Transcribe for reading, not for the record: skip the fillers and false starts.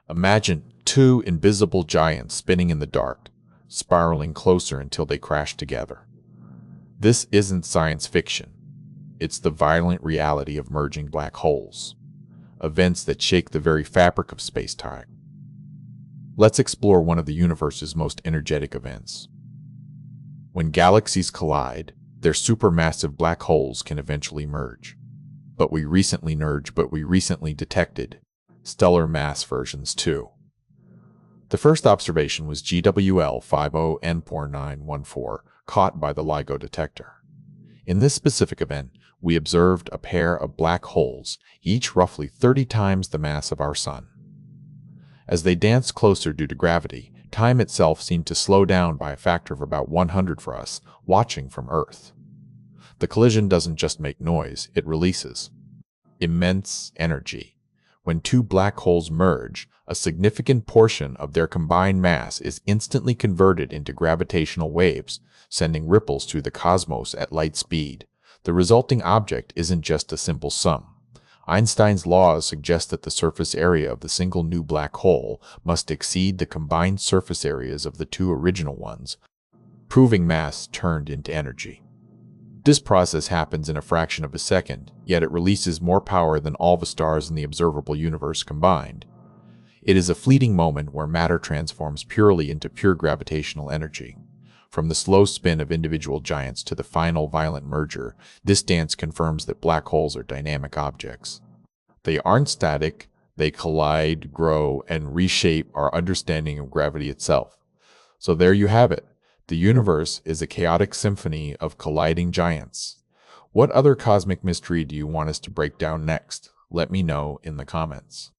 Imagine two invisible giants spinning in the dark, spiraling closer until they crash together. This isn't science fiction. It's the violent reality of merging black holes, events that shake the very fabric of space-time. Let's explore one of the universe's most energetic events. When galaxies collide, their supermassive black holes can eventually merge. But we recently detected stellar mass versions too. The first observation was GWL 50N4914, caught by the LIGO detector. In this specific event, we observed a pair of black holes, each roughly 30 times the mass of our Sun. As they danced closer due to gravity, time itself seemed to slow down by a factor of about 100 for us, watching from Earth. The collision doesn't just make noise, it releases immense energy. When two black holes merge, a significant portion of their combined mass is instantly converted into gravitational waves, sending ripples through the cosmos at light speed. The resulting object isn't just a simple sum. Einstein's laws suggest that the surface area of the single new black hole must exceed the combined surface areas of the two original ones, proving mass turned into energy. This process happens in a fraction of a second, yet it releases more power than all the stars in the observable universe combined. It is a fleeting moment where matter transforms purely into pure gravitational energy. From the slow spin of individual giants to the final violent merger, this dance confirms that black holes are dynamic objects. They aren't static, they collide, grow, and reshape our understanding of gravity itself. So there you have it. The universe is a chaotic symphony of colliding giants. What other cosmic mystery do you want us to break down next? Let me know in the comments.